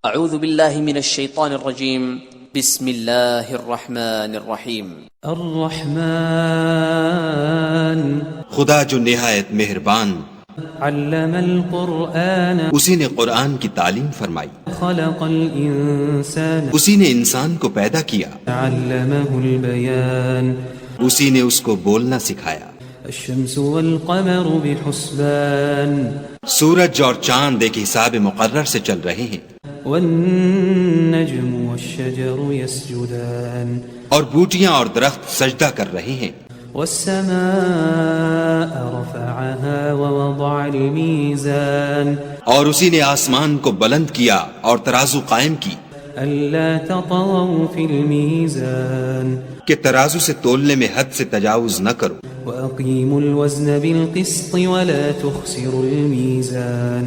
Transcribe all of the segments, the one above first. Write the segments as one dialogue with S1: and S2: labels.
S1: اعوذ باللہ من الشیطان الرجیم بسم اللہ الرحمن الرحیم
S2: الرحمن
S3: خدا جو نہایت مہربان،
S2: علم القرآن
S3: اسی نے قرآن کی تعلیم فرمائی،
S2: خلق الانسان
S3: اسی نے انسان کو پیدا کیا،
S2: علمه البیان
S3: اسی نے اس کو بولنا سکھایا۔
S2: الشمس والقمر بحسبان
S3: سورج اور چاند ایک حساب مقرر سے چل رہے ہیں،
S2: والنجم والشجر يسجدان
S3: اور بوٹیاں اور درخت سجدہ کر رہے ہیں۔
S2: والسماء رفعها ووضع الميزان
S3: اور اسی نے آسمان کو بلند کیا اور ترازو قائم کی
S2: ألا تطغوا في الميزان
S3: کہ ترازو سے تولنے میں حد سے تجاوز نہ کرو،
S2: وأقيموا الوزن بالقسط ولا تخسروا الميزان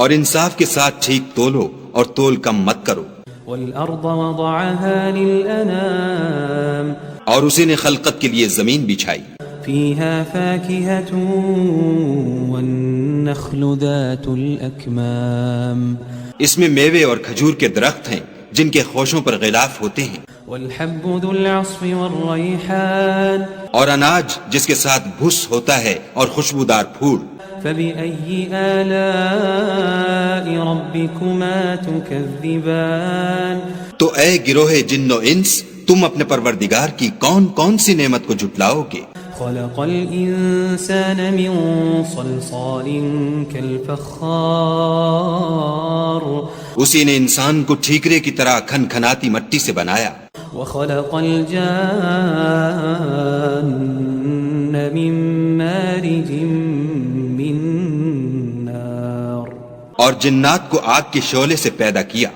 S3: اور انصاف کے ساتھ ٹھیک تولو اور تول کم مت کرو۔
S2: والأرض وضعها للأنام
S3: اور اسی نے خلقت کے لیے زمین بچھائی،
S2: فيها فاكهة والنخل ذات الأكمام
S3: اس میں میوے اور کھجور کے درخت ہیں جن کے خوشوں پر غلاف ہوتے ہیں،
S2: والحب ذو العصف والريحان
S3: اور اناج جس کے ساتھ بھس ہوتا ہے اور خوشبودار پھول۔
S2: فبأي آلاء ربكما تكذبان
S3: تو اے گروہ جن و انس، تم اپنے پروردگار کی کون کون سی نعمت کو جھٹلاؤ گے؟
S2: خلق الإنسان من صلصال كالفخار
S3: اسی نے انسان کو ٹھیکرے کی طرح کھن کھناتی مٹی سے بنایا،
S2: وخلق الجان من مارج من نار
S3: اور جنات کو آگ کے شعلے سے پیدا کیا۔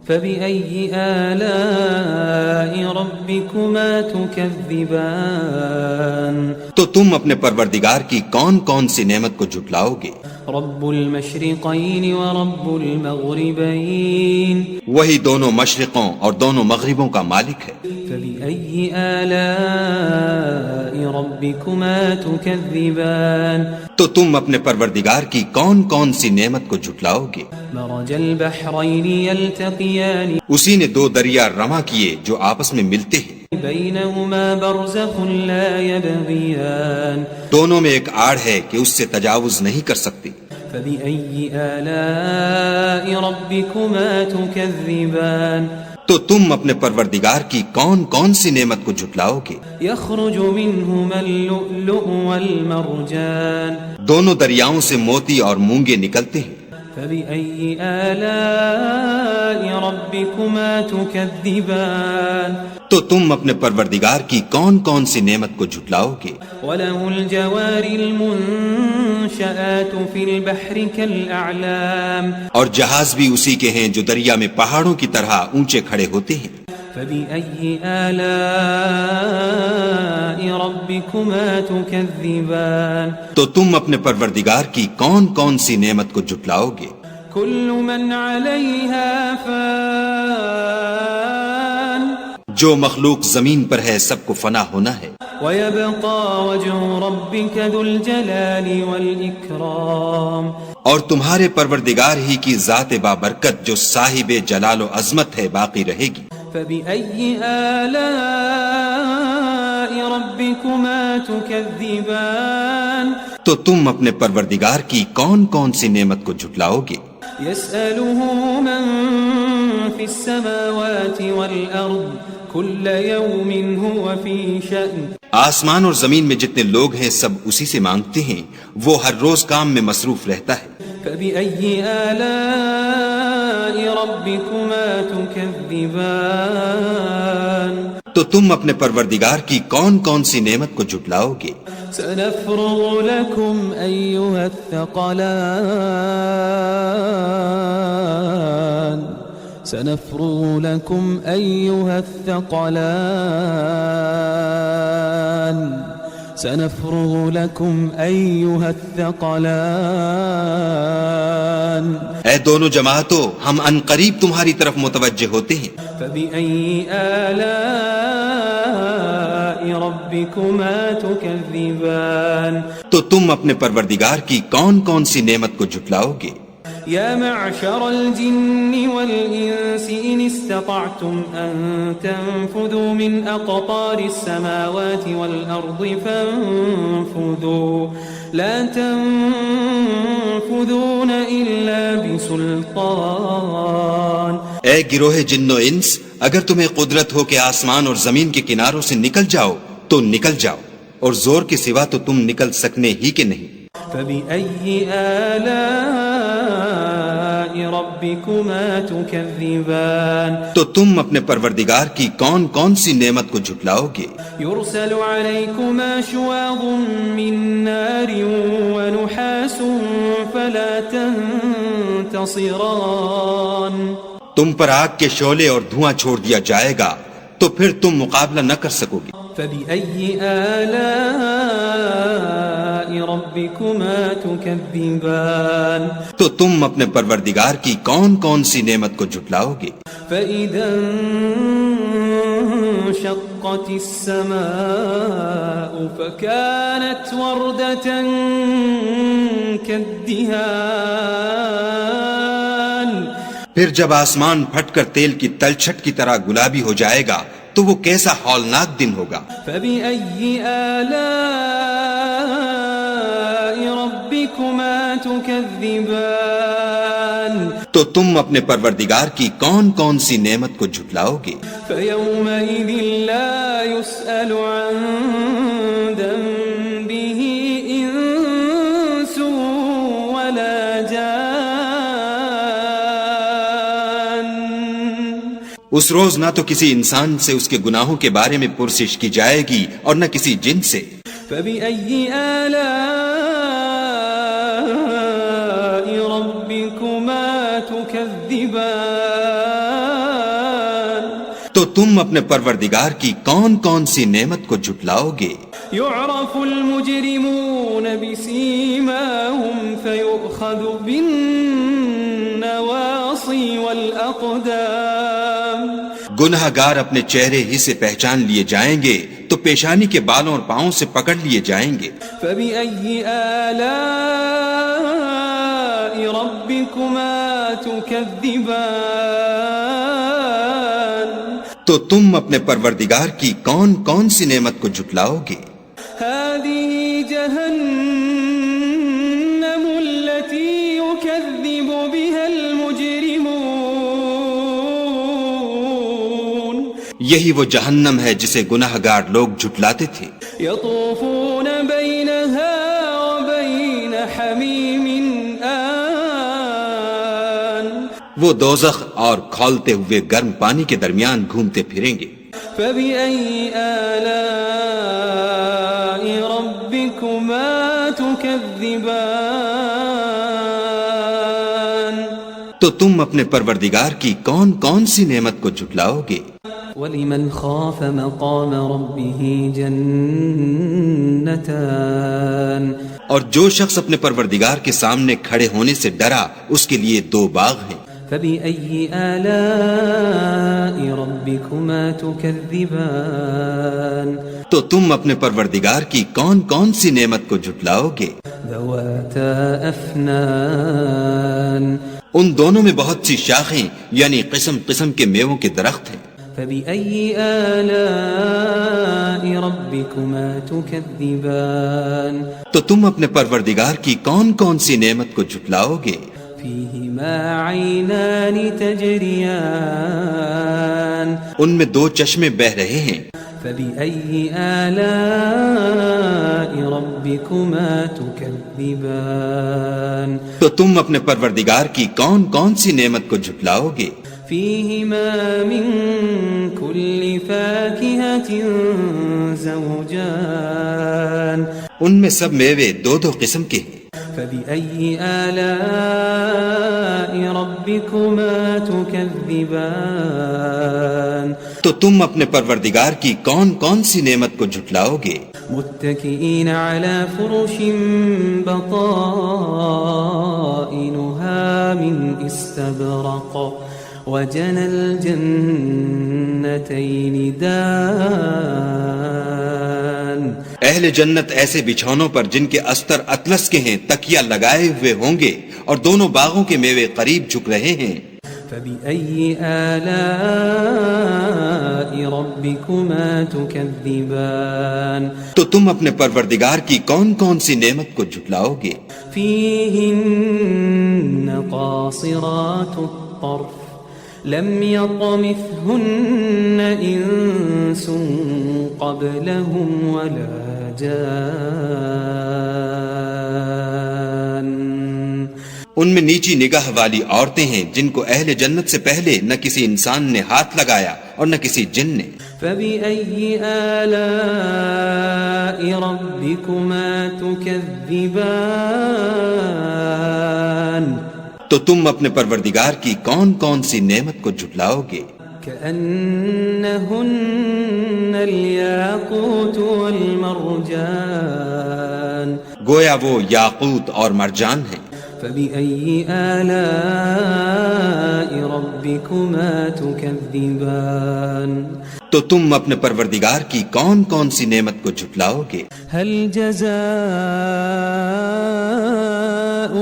S2: فبأي آلاء ربكما تكذبان
S3: تو تم اپنے پروردگار کی کون کون سی نعمت کو جھٹلاؤ گے؟
S2: رب المشرقين ورب المغربين
S3: وہی دونوں مشرقوں اور دونوں مغربوں کا مالک ہے۔
S2: فبأي آلاء ربكما تكذبان
S3: تو تم اپنے پروردگار کی کون کون سی نعمت کو جھٹلاؤ گے؟
S2: مرج البحرين يلتقيان
S3: اسی نے دو دریا رواں کیے جو آپس میں ملتے ہیں،
S2: بينهما برزخ لا يبغيان
S3: دونوں میں ایک آڑ ہے کہ اس سے تجاوز نہیں کر سکتے۔
S2: فبأي آلاء ربكما تكذبان
S3: تو تم اپنے پروردگار کی کون کون سی نعمت کو جھٹلاؤ گے؟
S2: يخرج منهما اللؤلؤ والمرجان
S3: دونوں دریاؤں سے موتی اور مونگے نکلتے ہیں۔
S2: فبأي آلاء ربكما تكذبان
S3: تو تم اپنے پروردگار کی کون کون سی نعمت کو جھٹلاؤ گے؟
S2: وله الجوار المنشآت في البحر كالأعلام
S3: اور جہاز بھی اسی کے ہیں جو دریا میں پہاڑوں کی طرح اونچے کھڑے ہوتے ہیں۔
S2: فبأي آلاء ربكما تكذبان
S3: تو تم اپنے پروردگار کی کون کون سی نعمت کو جھٹلاؤ گے؟
S2: كل من عليها فان
S3: جو مخلوق زمین پر ہے سب کو فنا ہونا ہے،
S2: ويبقى وجه ربك ذو الجلال والإكرام
S3: اور تمہارے پروردگار ہی کی ذات بابرکت جو صاحب جلال و عظمت ہے باقی رہے گی۔
S2: فبأي آلاء ربكما تكذبان
S3: تو تم اپنے پروردگار کی کون کون سی نعمت کو جھٹلاؤ گے؟
S2: يسأله من في السماوات والأرض كل يوم هو في شأن
S3: آسمان اور زمین میں جتنے لوگ ہیں سب اسی سے مانگتے ہیں، وہ ہر روز کام میں مصروف رہتا ہے۔
S2: فبأي آلاء ربكما تكذبان
S3: تو تم اپنے پروردگار کی کون کون سی نعمت کو جھٹلاؤ گے؟
S2: سنفرغ لكم أيها الثقلان سنفرغ لكم أيها الثقلان سنفرغ لكم أيها الثقلان
S3: اے دونوں جماعتوں، ہم ان قریب تمہاری طرف متوجہ ہوتے ہیں۔
S2: فبأي آلاء ربكما تكذبان
S3: تو تم اپنے پروردگار کی کون کون سی نعمت کو جھٹلاؤ گے؟
S2: يا معشر الجن والإنس استطعتم أن تنفذوا من أقطار السماوات والأرض فانفذوا لا تنفذون إلا بسلطان.
S3: اے گروہ جن و انس، اگر تمہیں قدرت ہو کہ آسمان اور زمین کے کناروں سے نکل جاؤ تو نکل جاؤ، اور زور کے سوا تو تم نکل سکنے ہی کہ نہیں.
S2: فبأي آلاء ربكما تكذبان.
S3: تو تم اپنے پروردگار کی کون کون سی نعمت کو جھٹلاؤ گے؟
S2: يرسل عليكما شواظ من نار ونحاس فلا تنتصران.
S3: تم پر آگ کے شعلے اور دھواں چھوڑ دیا جائے گا تو پھر تم مقابلہ نہ کر سکو گے.
S2: فبأي آلاء ربكما تكذبان.
S3: تو تم اپنے پروردگار کی کون کون سی نعمت کو جھٹلاؤ گے؟
S2: فإذا انشقت السماء فكانت وردة كالدهان.
S3: پھر جب آسمان پھٹ کر تیل کی تلچھٹ کی طرح گلابی ہو جائے گا تو وہ کیسا ہولناک دن ہوگا.
S2: فبأي آلاء ربكما تكذبان.
S3: تو تم اپنے پروردگار کی کون کون سی نعمت کو جھٹلاؤ گے؟
S2: فيومئذ لا يسأل عن ذنبه إنس ولا جان.
S3: اس روز نہ تو کسی انسان سے اس کے گناہوں کے بارے میں پرسش کی جائے گی اور نہ کسی جن سے.
S2: فبأي آلاء ربكما تكذبان.
S3: تو تم اپنے پروردگار کی کون کون سی نعمت کو جھٹلاؤ گے؟
S2: يعرف المجرمون بسيماهم فيؤخذ بالنواصي والأقدام.
S3: گناہ گار اپنے چہرے ہی سے پہچان لیے جائیں گے تو پیشانی کے بالوں اور پاؤں سے پکڑ لیے جائیں گے.
S2: فبأي آلاء ربكما تكذبان.
S3: تو تم اپنے پروردگار کی کون کون سی نعمت کو جھٹلاؤ گے؟
S2: هذه جهنم التي يكذب بها المجرمون.
S3: یہی وہ جہنم ہے جسے گناہ گار لوگ جھٹلاتے تھے.
S2: يطوفون بينها وبين حميم آن.
S3: وہ دوزخ اور کھولتے ہوئے گرم پانی کے درمیان گھومتے پھریں گے.
S2: فبأي آلاء ربكما تكذبان.
S3: تو تم اپنے پروردگار کی کون کون سی نعمت کو جھٹلاؤ گے؟
S2: ولمن خاف مقام ربه جنتان.
S3: اور جو شخص اپنے پروردگار کے سامنے کھڑے ہونے سے ڈرا اس کے لیے دو باغ ہیں.
S2: فبأي آلاء ربكما تكذبان.
S3: تو تم اپنے پروردگار کی کون کون سی نعمت کو جھٹلاؤ گے؟
S2: ذواتا أفنان.
S3: ان دونوں میں بہت سی شاخیں یعنی قسم قسم کے میووں کے درخت ہیں.
S2: فبأي آلاء ربكما تكذبان.
S3: تو تم اپنے پروردگار کی کون کون سی نعمت کو جھٹلاؤ گے؟
S2: فيهما عينان تجريان.
S3: ان میں دو چشمے بہہ رہے ہیں.
S2: فبأي آلاء ربكما تكذبان.
S3: تو تم اپنے پروردگار کی کون کون سی نعمت کو جھٹلاؤ گے؟
S2: فيهما من كل فاكهة زوجان.
S3: ان میں سب میوے دو دو قسم کے ہیں.
S2: فبأي آلاء ربكما تكذبان.
S3: تو تم اپنے پروردگار کی کون کون سی نعمت کو جھٹلاؤ گے؟
S2: متكئين على فرش بطائنها من استبرق وجنى الجنتين دان.
S3: اہل جنت ایسے بچھونوں پر جن کے استر اطلس کے ہیں تکیہ لگائے ہوئے ہوں گے اور دونوں باغوں کے میوے قریب جھک رہے ہیں.
S2: فبأي آلاء ربكما تكذبان
S3: تو تم اپنے پروردگار کی کون کون سی نعمت کو جھٹلاؤ گے؟
S2: فيهن قاصرات الطرف لم يطمثهن إنس قبلهم ولا جان
S3: ان میں نیچی نگاہ والی عورتیں ہیں جن کو اہل جنت سے پہلے نہ کسی انسان نے ہاتھ لگایا اور نہ کسی جن نے۔
S2: فبأي آلاء ربكما تكذبان
S3: تو تم اپنے پروردگار کی کون کون سی نعمت کو جھٹلاؤ گے؟
S2: كأنهن الياقوت والمرجان
S3: گویا وہ یاقوت اور مرجان ہیں۔
S2: فبأي آلاء ربكما تكذبان
S3: تو تم اپنے پروردگار کی کون کون سی نعمت کو جھٹلاؤ گے؟
S2: هل جزاء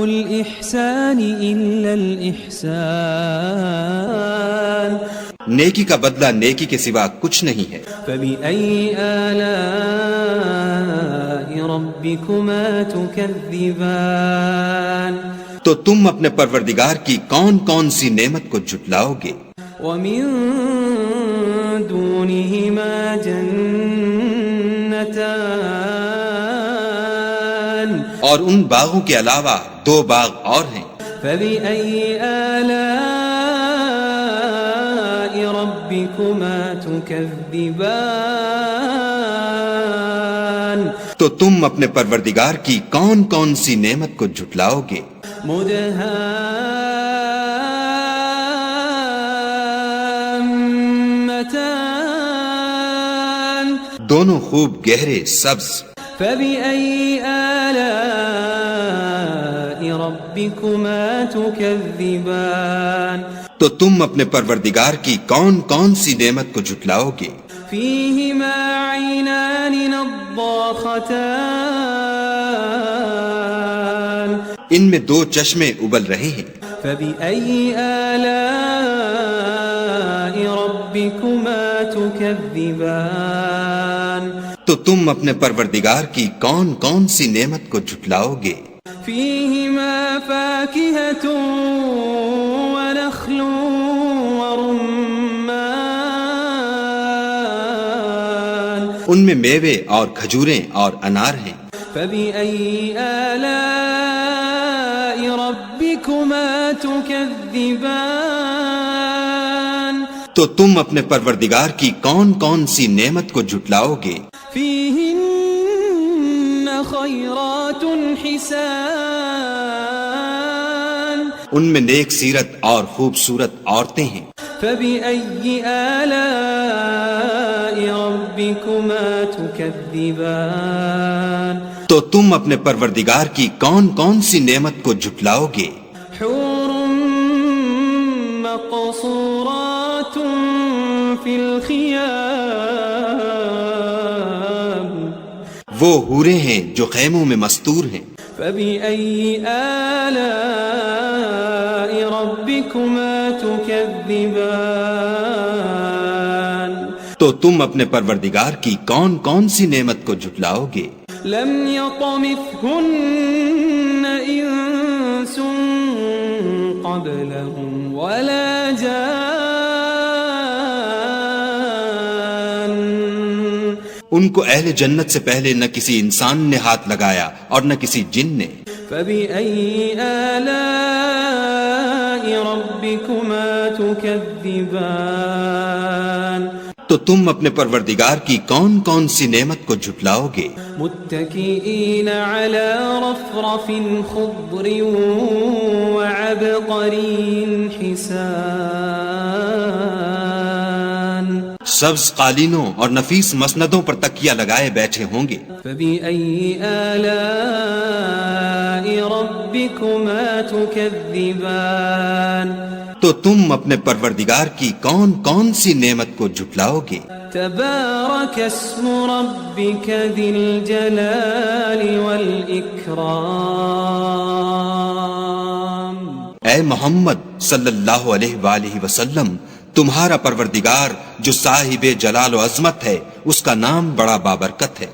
S2: الإحسان إلا الإحسان
S3: نیکی کا بدلہ نیکی کے سوا کچھ نہیں ہے۔
S2: فبأي آلاء ربكما تكذبان
S3: تو تم اپنے پروردگار کی کون کون سی نعمت کو جھٹلاؤ گے؟
S2: ومن دونهما جنتان
S3: اور ان باغوں کے علاوہ دو باغ اور ہیں۔
S2: فبأي آلاء ربكما تكذبان
S3: تو تم اپنے پروردگار کی کون کون سی نعمت کو جھٹلاؤ گے؟
S2: مدهامتان
S3: دونوں خوب گہرے سبز۔
S2: فبأي آلاء ربكما تكذبان
S3: تو تم اپنے پروردگار کی کون کون سی نعمت کو جھٹلاؤ گے؟
S2: فيهما عينان نضاختان
S3: ان میں دو چشمے ابل رہے ہیں۔
S2: فبأي آلاء ربكما تكذبان
S3: تو تم اپنے پروردگار کی کون کون سی نعمت کو جھٹلاؤ گے؟
S2: فيهما فاكهة ونخل ورمان
S3: ان میں میوے اور کھجوریں اور انار ہیں۔
S2: فبأي آلاء ربكما تكذبان
S3: تو تم اپنے پروردگار کی کون کون سی نعمت کو جھٹلاؤ گے؟
S2: فيهن خيرات حسان
S3: ان میں نیک سیرت اور خوبصورت عورتیں ہیں۔
S2: فبأي آلاء ربكما تكذبان
S3: تو تم اپنے پروردگار کی کون کون سی نعمت کو جھٹلاؤ گے؟
S2: حور مقصورات في الخيام
S3: وہ حوریں ہیں جو خیموں میں مستور ہیں۔
S2: فبأي آلاء ربكما تكذبان
S3: تو تم اپنے پروردگار کی کون کون سی نعمت کو جھٹلاؤ گے؟
S2: لم يطمثهن إنس قبلهم ولا جان
S3: ان کو اہل جنت سے پہلے نہ کسی انسان نے ہاتھ لگایا اور نہ کسی جن نے۔
S2: فبأي آلاء ربكما تكذبان
S3: تو تم اپنے پروردگار کی کون کون سی نعمت کو جھٹلاؤ گے؟
S2: متكئين على رفرف خضر وعبقري حسان
S3: سبز قالینوں اور نفیس مسندوں پر تکیہ لگائے بیٹھے ہوں گے۔
S2: فبأي آلاء ربكما تكذبان
S3: تو تم اپنے پروردگار کی کون کون سی نعمت کو جھٹلاؤ گے؟
S2: تبارك اسم ربك ذي الجلال والإكرام
S3: اے محمد صلی اللہ علیہ وآلہ وسلم، تمہارا پروردگار جو صاحب جلال و عظمت ہے، اس کا نام بڑا بابرکت ہے۔